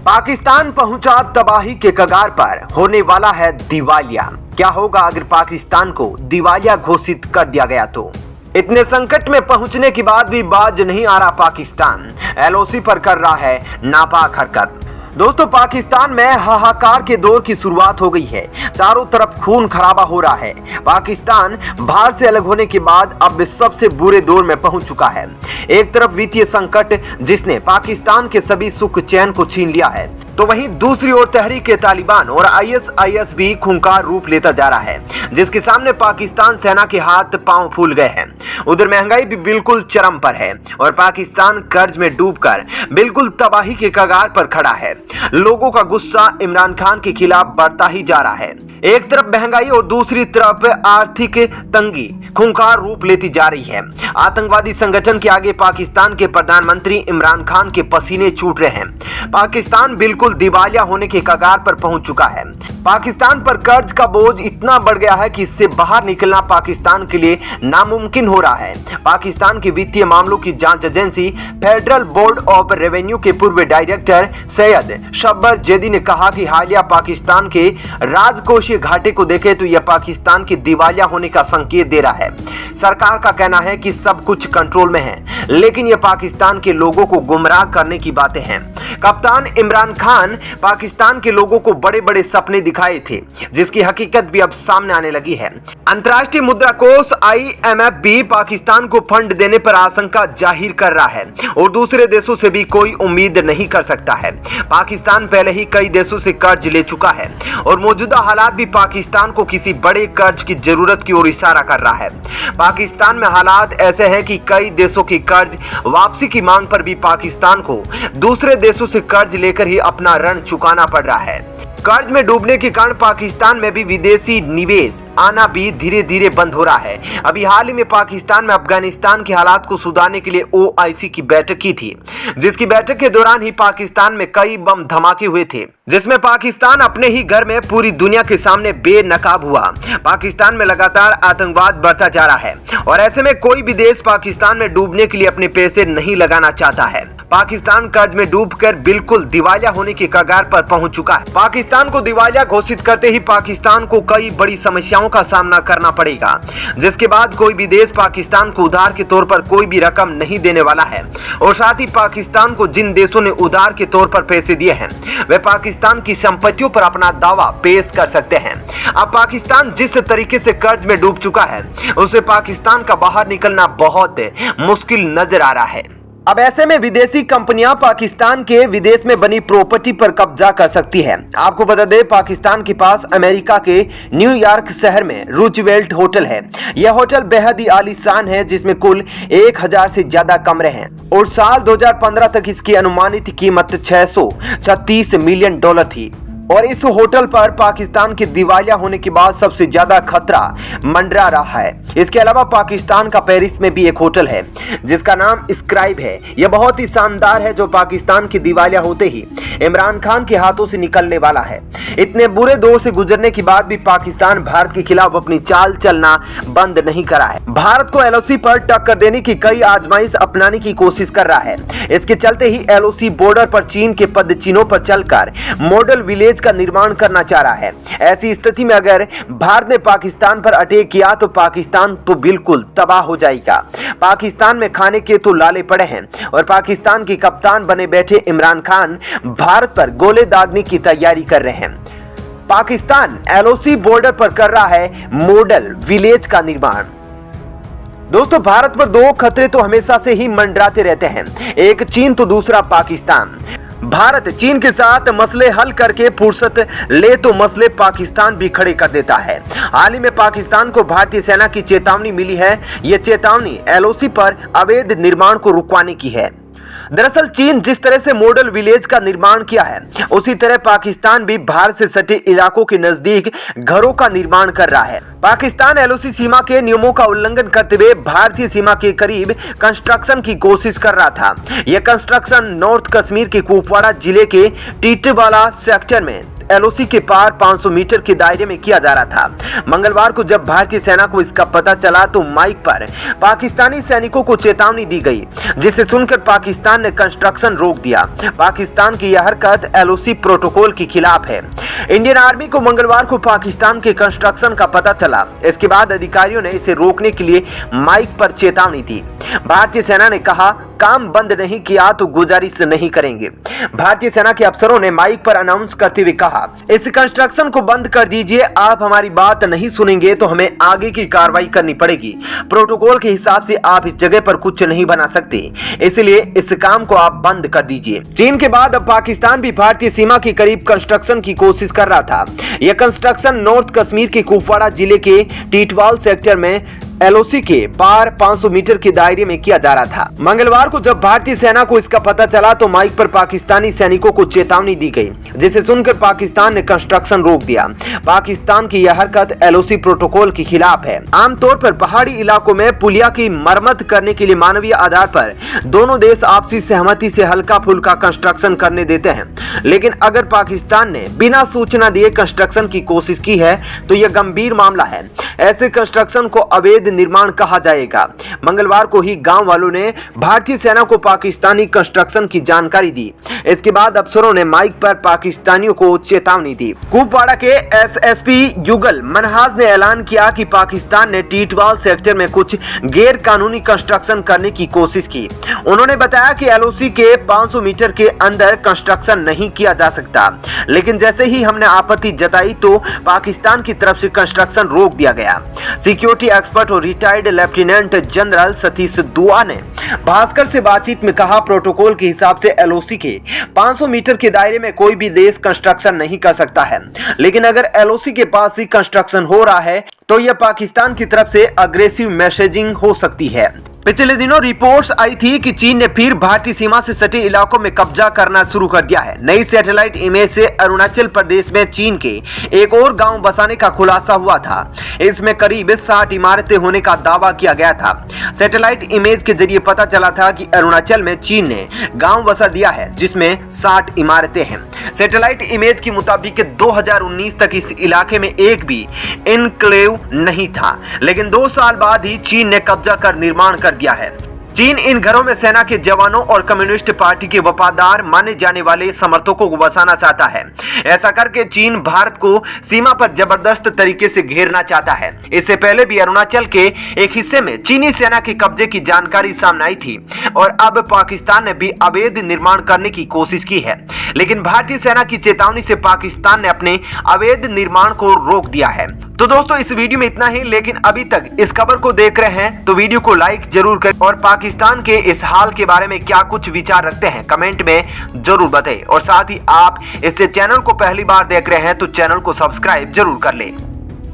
पाकिस्तान पहुंचा तबाही के कगार पर, होने वाला है दिवालिया। क्या होगा अगर पाकिस्तान को दिवालिया घोषित कर दिया गया तो? इतने संकट में पहुंचने के बाद भी बाज नहीं आ रहा पाकिस्तान, एलओसी पर कर रहा है नापाक हरकत। दोस्तों, पाकिस्तान में हाहाकार के दौर की शुरुआत हो गई है। चारों तरफ खून खराबा हो रहा है। पाकिस्तान भारत से अलग होने के बाद अब सबसे बुरे दौर में पहुंच चुका है। एक तरफ वित्तीय संकट जिसने पाकिस्तान के सभी सुख चैन को छीन लिया है, तो वहीं दूसरी ओर तहरीक तालिबान और आईएसआईएस भी खूंखार रूप लेता जा रहा है, जिसके सामने पाकिस्तान सेना के हाथ पांव फूल गए हैं। उधर महंगाई भी बिल्कुल चरम पर है और पाकिस्तान कर्ज में डूबकर बिल्कुल तबाही के कगार पर खड़ा है। लोगों का गुस्सा इमरान खान के खिलाफ बढ़ता ही जा रहा है। एक तरफ महंगाई और दूसरी तरफ आर्थिक तंगी खूंखार रूप लेती जा रही है। आतंकवादी संगठन के आगे पाकिस्तान के प्रधानमंत्री इमरान खान के पसीने छूट रहे हैं। पाकिस्तान बिल्कुल दिवालिया होने के कगार पर पहुंच चुका है। पाकिस्तान पर कर्ज का बोझ इतना बढ़ गया है कि इससे बाहर निकलना पाकिस्तान के लिए नामुमकिन हो रहा है। पाकिस्तान के वित्तीय मामलों की जांच agency federal board of revenue के पूर्व डायरेक्टर सैयद शब्बर जैदी ने कहा कि हालिया पाकिस्तान के राजकोषीय घाटे को देखें तो यह पाकिस्तान के दिवालिया होने का संकेत दे रहा है। सरकार का कहना है कि सब कुछ कंट्रोल में है, लेकिन यह पाकिस्तान के लोगों को गुमराह करने की बातें हैं। कप्तान इमरान खान पाकिस्तान के लोगों को बड़े बड़े सपने दिखाए थे, जिसकी हकीकत भी अब सामने आने लगी है। अंतर्राष्ट्रीय मुद्रा कोष IMF भी पाकिस्तान को फंड देने पर आशंका जाहिर कर रहा है और दूसरे देशों से भी कोई उम्मीद नहीं कर सकता है। पाकिस्तान पहले ही कई देशों से कर्ज ले चुका है और मौजूदा हालात भी पाकिस्तान को किसी बड़े कर्ज की जरूरत की ओर इशारा कर रहा है। पाकिस्तान में हालात ऐसे हैं कि कई देशों की कर्ज वापसी की मांग पर भी पाकिस्तान को दूसरे देशों से कर्ज लेकर ही अपना ऋण चुकाना पड़ रहा है। कर्ज में डूबने के कारण पाकिस्तान में भी विदेशी निवेश आना भी धीरे धीरे बंद हो रहा है। अभी हाल ही में पाकिस्तान में अफगानिस्तान के हालात को सुधारने के लिए OIC की बैठक की थी, जिसकी बैठक के दौरान ही पाकिस्तान में कई बम धमाके हुए थे, जिसमें पाकिस्तान अपने ही घर में पूरी दुनिया के सामने बेनकाब हुआ। पाकिस्तान में लगातार आतंकवाद बढ़ता जा रहा है और ऐसे में कोई भी देश पाकिस्तान में डूबने के लिए अपने पैसे नहीं लगाना चाहता है। पाकिस्तान कर्ज में डूबकर बिल्कुल दिवालिया होने के कगार पर पहुंच चुका है। पाकिस्तान को दिवालिया घोषित करते ही पाकिस्तान को कई बड़ी समस्याओं का सामना करना पड़ेगा, जिसके बाद कोई भी देश पाकिस्तान को उधार के तौर पर कोई भी रकम नहीं देने वाला है और साथ ही पाकिस्तान को जिन देशों ने उधार के तौर पर पैसे दिए हैं वे पाकिस्तान की संपत्तियों पर अपना दावा पेश कर सकते हैं। अब पाकिस्तान जिस तरीके से कर्ज में डूब चुका है, उससे पाकिस्तान का बाहर निकलना बहुत मुश्किल नजर आ रहा है। अब ऐसे में विदेशी कंपनियां पाकिस्तान के विदेश में बनी प्रॉपर्टी पर कब्जा कर सकती है। आपको बता दें, पाकिस्तान के पास अमेरिका के न्यूयॉर्क शहर में रूजवेल्ट होटल है। यह होटल बेहद ही आलीशान है, जिसमें कुल 1000 से ज्यादा कमरे हैं और साल 2015 तक इसकी अनुमानित कीमत $636 मिलियन थी। और इस होटल पर पाकिस्तान के दिवालिया होने के बाद सबसे ज्यादा खतरा मंडरा रहा है। इसके अलावा पाकिस्तान का पेरिस में भी एक होटल है जिसका नाम स्क्राइब है। यह बहुत ही शानदार है, जो पाकिस्तान के दिवालिया होते ही इमरान खान के हाथों से निकलने वाला है। इतने बुरे दौर से गुजरने के बाद भी पाकिस्तान भारत के खिलाफ अपनी चाल चलना बंद नहीं करा है। भारत को LOC पर टक्कर देने की कई आजमाइश अपनाने की कोशिश कर रहा है। इसके चलते ही LOC बॉर्डर पर चीन के पदचिन्हों पर चलकर मॉडल विलेज का निर्माण करना चाह रहा है। ऐसी स्थिति में अगर भारत ने पाकिस्तान पर अटैक किया तो पाकिस्तान तो बिल्कुल तबाह हो जाएगा। पाकिस्तान में खाने के तो लाले पड़े हैं और पाकिस्तान के कप्तान बने बैठे इमरान खान भारत पर गोले दागने की तैयारी कर रहे हैं। पाकिस्तान LOC बॉर्डर पर कर रहा है मॉडल विलेज का निर्माण। दोस्तों, भारत पर दो खतरे तो हमेशा से ही मंडराते रहते हैं, एक चीन तो दूसरा पाकिस्तान। भारत चीन के साथ मसले हल करके फुर्सत ले तो मसले पाकिस्तान भी खड़े कर देता है। हाल ही में पाकिस्तान को भारतीय सेना की चेतावनी मिली है। यह चेतावनी LOC पर अवैध निर्माण को रुकवाने की है। दरअसल चीन जिस तरह से मॉडल विलेज का निर्माण किया है, उसी तरह पाकिस्तान भी भारत से सटे इलाकों के नजदीक घरों का निर्माण कर रहा है। पाकिस्तान LOC सीमा के नियमों का उल्लंघन करते हुए भारतीय सीमा के करीब कंस्ट्रक्शन की कोशिश कर रहा था। यह कंस्ट्रक्शन नॉर्थ कश्मीर के कुपवाड़ा जिले के टीटवाला सेक्टर में एलओसी के पार 500 मीटर के दायरे में किया जा रहा था। मंगलवार को जब भारतीय सेना को इसका पता चला तो माइक पर पाकिस्तानी सैनिकों को चेतावनी दी गई, जिसे सुनकर पाकिस्तान ने कंस्ट्रक्शन रोक दिया। पाकिस्तान की यह हरकत एलओसी प्रोटोकॉल के खिलाफ है। इंडियन आर्मी को मंगलवार को पाकिस्तान के कंस्ट्रक्शन का पता चला। इसके बाद अधिकारियों ने इसे रोकने के लिए माइक पर चेतावनी दी। भारतीय सेना ने कहा, काम बंद नहीं किया तो गुजारिश नहीं करेंगे। भारतीय सेना के अफसरों ने माइक पर अनाउंस करते हुए कहा, इस कंस्ट्रक्शन को बंद कर दीजिए, आप हमारी बात नहीं सुनेंगे तो हमें आगे की कार्रवाई करनी पड़ेगी। प्रोटोकॉल के हिसाब से आप इस जगह पर कुछ नहीं बना सकते, इसलिए इस काम को आप बंद कर दीजिए। चीन के बाद अब पाकिस्तान भी भारतीय सीमा के करीब कंस्ट्रक्शन की कोशिश कर रहा था। यह कंस्ट्रक्शन नॉर्थ कश्मीर के कुपवाड़ा जिले के टीटवाल सेक्टर में एलओसी के पार 500 मीटर के दायरे में किया जा रहा था। मंगलवार को जब भारतीय सेना को इसका पता चला तो माइक पर पाकिस्तानी सैनिकों को चेतावनी दी गई, जिसे सुनकर पाकिस्तान ने कंस्ट्रक्शन रोक दिया। पाकिस्तान की यह हरकत एलओसी प्रोटोकॉल के खिलाफ है। आमतौर पर पहाड़ी इलाकों में पुलिया की मरम्मत करने के लिए मानवीय आधार पर दोनों देश आपसी सहमति से हल्का फुल्का कंस्ट्रक्शन करने देते हैं, लेकिन अगर पाकिस्तान ने बिना सूचना दिए कंस्ट्रक्शन की कोशिश की है तो यह गंभीर मामला है। ऐसे कंस्ट्रक्शन को अवैध निर्माण कहा जाएगा। मंगलवार को ही गांव वालों ने भारतीय सेना को पाकिस्तानी कंस्ट्रक्शन की जानकारी दी। इसके बाद अफसरों ने माइक पर पाकिस्तानियों को चेतावनी दी। कुपवाड़ा के एसएसपी युगल मनहास ने ऐलान किया कि पाकिस्तान ने टीटवाल सेक्टर में कुछ गैर कानूनी कंस्ट्रक्शन करने की कोशिश की। उन्होंने बताया कि एलओसी के 500 मीटर के अंदर कंस्ट्रक्शन नहीं किया जा सकता, लेकिन जैसे ही हमने आपत्ति जताई तो पाकिस्तान की तरफ से कंस्ट्रक्शन रोक दिया गया। सिक्योरिटी एक्सपर्ट और रिटायर्ड लेफ्टिनेंट जनरल सतीश दुआ ने भास्कर से बातचीत में कहा, प्रोटोकॉल के हिसाब से एलओसी के 500 मीटर के दायरे में कोई भी देश कंस्ट्रक्शन नहीं कर सकता है, लेकिन अगर एलओसी के पास ही कंस्ट्रक्शन हो रहा है तो यह पाकिस्तान की तरफ से अग्रेसिव मैसेजिंग हो सकती है। पिछले दिनों रिपोर्ट्स आई थी कि चीन ने फिर भारतीय सीमा से सटे इलाकों में कब्जा करना शुरू कर दिया है। नई सैटेलाइट इमेज से अरुणाचल प्रदेश में चीन के एक और गांव बसाने का खुलासा हुआ था। इसमें करीब 60 इमारतें होने का दावा किया गया था। सैटेलाइट इमेज के जरिए पता चला था कि अरुणाचल में चीन ने गाँव बसा दिया है, जिसमें 60 इमारतें हैं। सैटेलाइट इमेज के मुताबिक 2019 तक इस इलाके में एक भी एन्क्लेव नहीं था, लेकिन 2 साल बाद ही चीन ने कब्जा कर निर्माण कर दिया है। चीन इन घरों में सेना के जवानों और कम्युनिस्ट पार्टी के वफादार माने जाने वाले समर्थकों को बसाना चाहता है। ऐसा करके चीन भारत को सीमा पर जबरदस्त तरीके से घेरना चाहता है। इससे पहले भी अरुणाचल के एक हिस्से में चीनी सेना के कब्जे की जानकारी सामने आई थी और अब पाकिस्तान ने भी अवैध निर्माण करने की कोशिश की है, लेकिन भारतीय सेना की चेतावनी से पाकिस्तान ने अपने अवैध निर्माण को रोक दिया है। तो दोस्तों इस वीडियो में इतना ही, लेकिन अभी तक इस खबर को देख रहे हैं तो वीडियो को लाइक जरूर करें और पाकिस्तान के इस हाल के बारे में क्या कुछ विचार रखते हैं कमेंट में जरूर बताएं। और साथ ही आप इस चैनल को पहली बार देख रहे हैं तो चैनल को सब्सक्राइब जरूर कर लें।